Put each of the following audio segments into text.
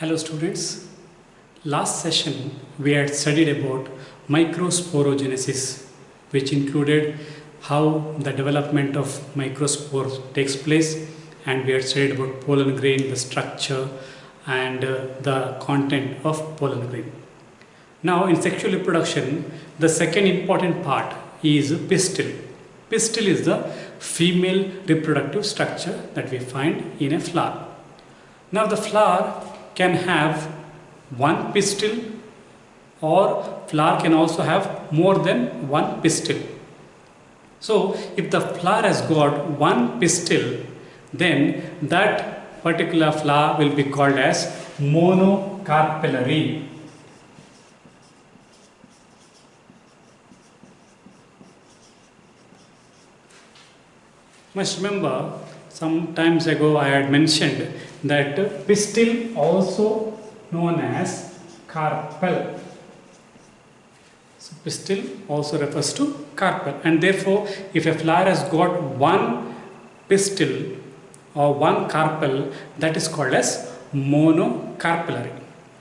Hello students, last session we had studied about microsporogenesis, which included how the development of microspores takes place, and we had studied about pollen grain, the structure and the content of pollen grain. Now in sexual reproduction, the second important part is pistil. Pistil is the female reproductive structure that we find in a flower. Now the flower can have one pistil, or flower can also have more than one pistil. So if the flower has got one pistil, then that particular flower will be called as monocarpellary. Must remember, some times ago I had mentioned that pistil also known as carpel. So pistil also refers to carpel, and therefore if a flower has got one pistil or one carpel, that is called as monocarpellary.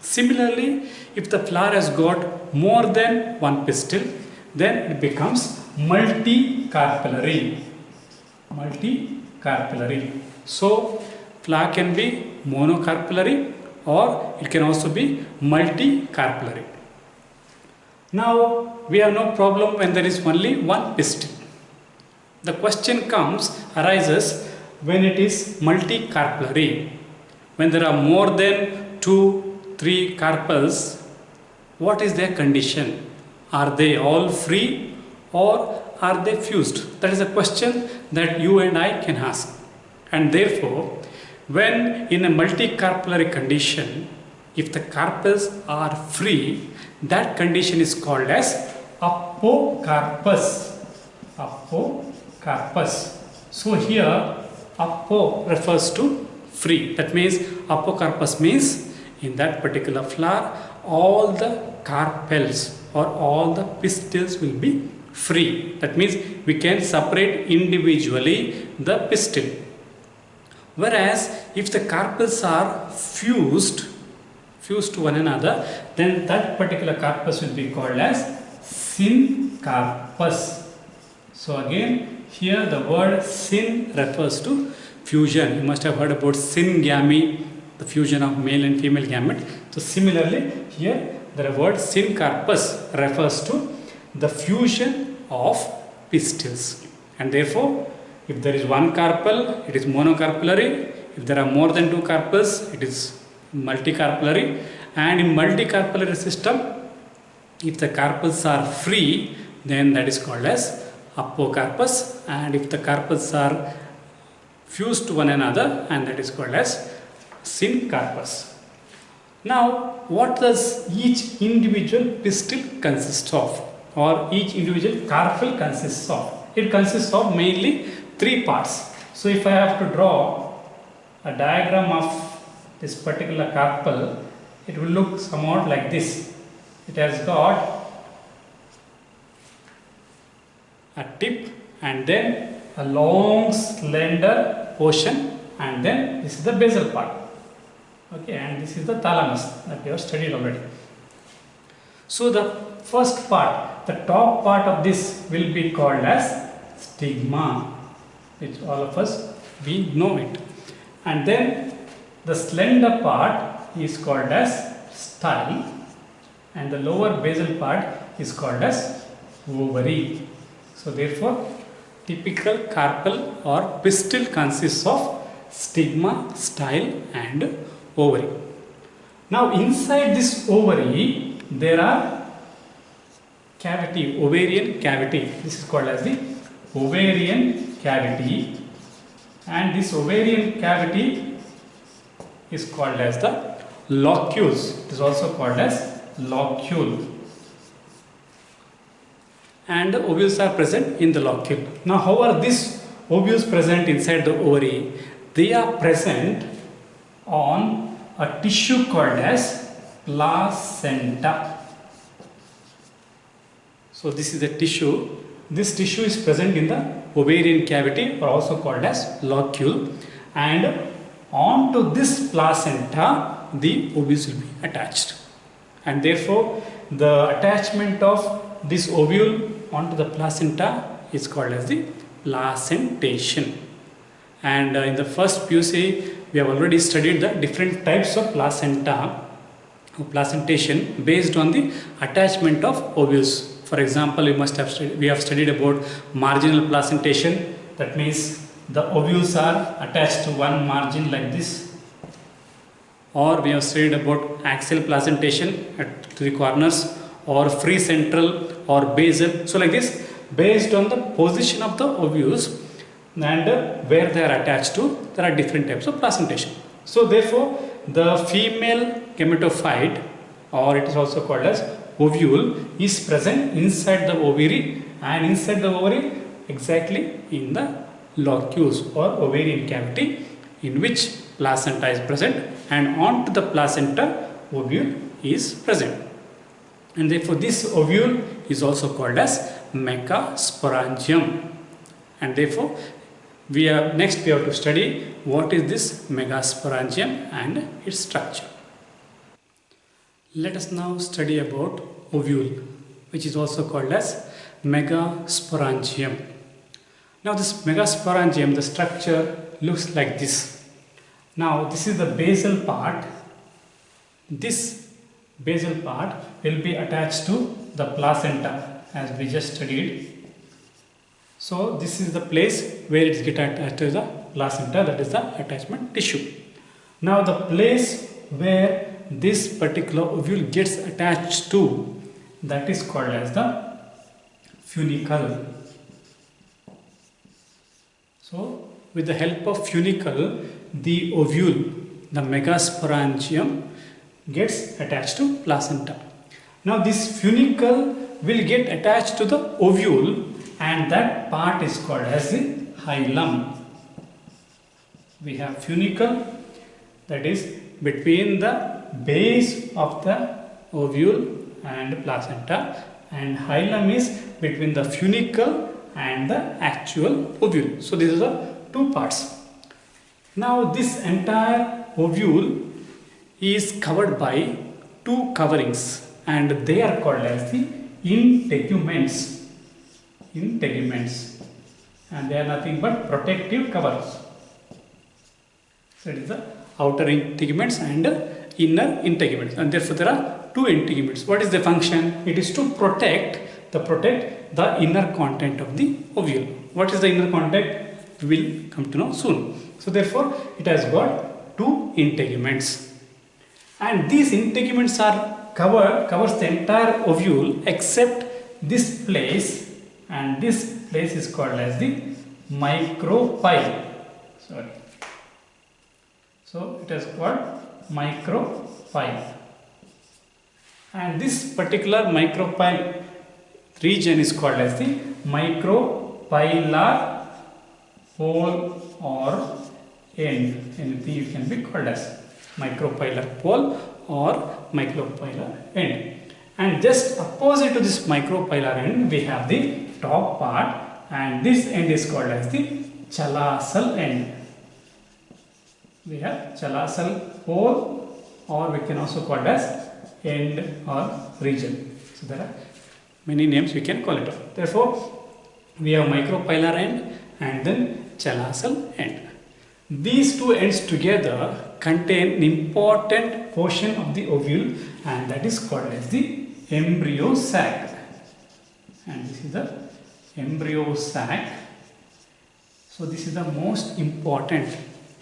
Similarly, if the flower has got more than one pistil, then it becomes multicarpellary. So flower can be monocarpellary or it can also be multicarpellary. Now we have no problem when there is only one pistil. The question arises when it is multicarpellary. When there are more than 2-3 carpels, what is their condition? Are they all free or are they fused? That is a question that you and I can ask. And therefore, when in a multicarpellary condition, if the carpels are free, that condition is called as apocarpus. So here, apo refers to free. That means apocarpus means in that particular flower, all the carpels or all the pistils will be free. That means we can separate individually the pistil. Whereas if the carpels are fused to one another, then that particular carpus will be called as syncarpus. So again, here the word syn refers to fusion. You must have heard about syngamy, the fusion of male and female gamete. So similarly, here the word syncarpus refers to the fusion of pistils, and therefore if there is one carpel, it is monocarpellary. If there are more than 2 carpels, it is multicarpellary. And in multicarpellary system, if the carpels are free, then that is called as apocarpus, and if the carpels are fused to one another, and that is called as syncarpus. Now what does each individual pistil consist of, or each individual carpel consists of? It consists of mainly 3 parts. So if I have to draw a diagram of this particular carpel, it will look somewhat like this. It has got a tip and then a long slender portion, and then this is the basal part. Okay, and this is the thalamus that we have studied already. So the first part, the top part of this will be called as stigma, which all of us, we know it. And then the slender part is called as style, and the lower basal part is called as ovary. So therefore, typical carpel or pistil consists of stigma, style and ovary. Now inside this ovary, there are cavity, ovarian cavity. This is called as the ovarian cavity, and this ovarian cavity is called as the locules. It is also called as locule, and the ovules are present in the locule. Now how are these ovules present inside the ovary? They are present on a tissue called as placenta. So this is the tissue. This tissue is present in the ovarian cavity, or also called as locule, and onto this placenta the ovules will be attached. And therefore, the attachment of this ovule onto the placenta is called as the placentation. And in the first PUC, we have already studied the different types of placenta or placentation based on the attachment of ovules. For example, we have studied about marginal placentation. That means the ovules are attached to one margin like this. Or we have studied about axial placentation at the corners, or free central or basal. So like this, based on the position of the ovules and where they are attached to, there are different types of placentation. So therefore, the female gametophyte, or it is also called as ovule, is present inside the ovary, and inside the ovary exactly in the locus or ovarian cavity in which placenta is present, and onto the placenta ovule is present. And therefore this ovule is also called as megasporangium. And therefore next we have to study what is this megasporangium and its structure. Let us now study about ovule, which is also called as megasporangium. Now this megasporangium, the structure looks like this. Now this is the basal part. This basal part will be attached to the placenta as we just studied. So this is the place where it gets attached to the placenta, that is the attachment tissue. Now the place where this particular ovule gets attached to, that is called as the funicle. So with the help of funicle, the ovule, the megasporangium, gets attached to placenta. Now this funicle will get attached to the ovule, and that part is called as the hilum. We have funicle, that is between the base of the ovule and placenta, and hilum is between the funicle and the actual ovule. So these are the two parts. Now this entire ovule is covered by two coverings, and they are called as the integuments. Integuments, and they are nothing but protective covers. So it is the outer integuments and inner integuments, and therefore there are two integuments. What is the function? It is to protect the inner content of the ovule. What is the inner content? We will come to know soon. So therefore it has got two integuments, and these integuments are covers the entire ovule except this place, and this place is called as the micropyle. So it has got micropyle, and this particular micropyle region is called as the micropylar pole or end. Anything you can be called as micropylar pole or micropylar end. And just opposite to this micropylar end, we have the top part, and this end is called as the chalosal end. We have chalosal pole, or we can also call it as end or region. So there are many names we can call it. Therefore, we have micropylar end and then chalosal end. These two ends together contain an important portion of the ovule, and that is called as the embryo sac. And this is the embryo sac. So this is the most important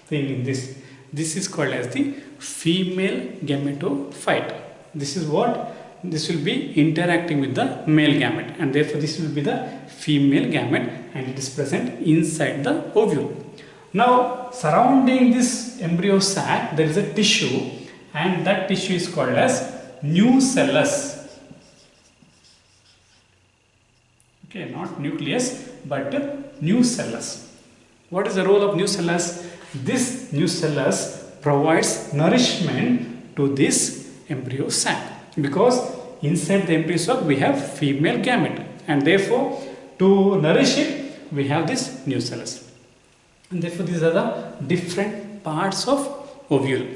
thing in this. This is called as the female gametophyte. This will be interacting with the male gamete, and therefore this will be the female gamete, and it is present inside the ovule. Now surrounding this embryo sac there is a tissue, and that tissue is called as nucellus. Okay, not nucleus but nucellus. What is the role of nucellus? This nucellus provides nourishment to this embryo sac, because inside the embryo sac we have female gamete, and therefore to nourish it we have this nucellus. And therefore these are the different parts of ovule.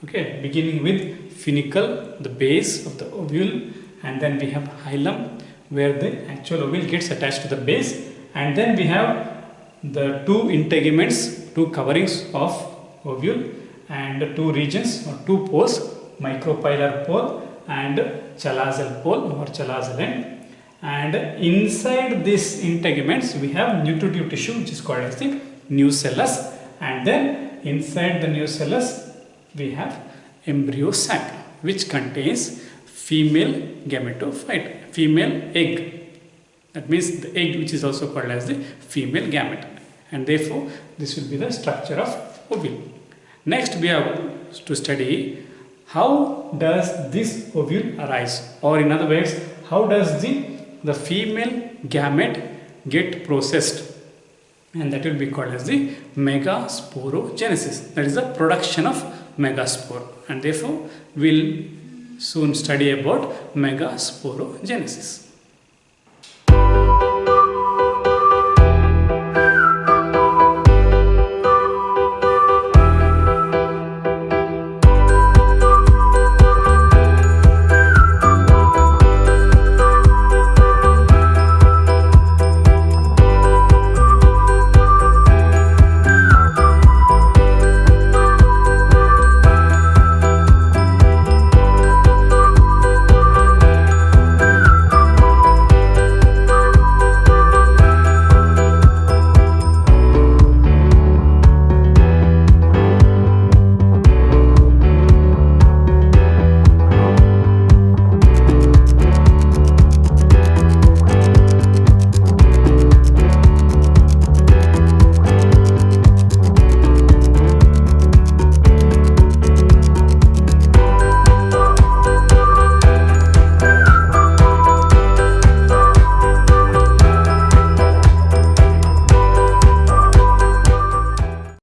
Okay, beginning with funicle, the base of the ovule, and then we have hilum, where the actual ovule gets attached to the base, and then we have the two integuments, two coverings of ovule, and two regions or two poles, micropylar pole and chalazal pole or chalazal end. And inside these integuments we have nutritive tissue, which is called as the nucellus, and then inside the nucellus we have embryo sac, which contains female gametophyte, female egg. That means the egg, which is also called as the female gamete, and therefore this will be the structure of ovule. Next we have to study how does this ovule arise, or in other words, how does the female gamete get processed, and that will be called as the megasporogenesis. That is the production of megaspore, and therefore we will soon study about megasporogenesis.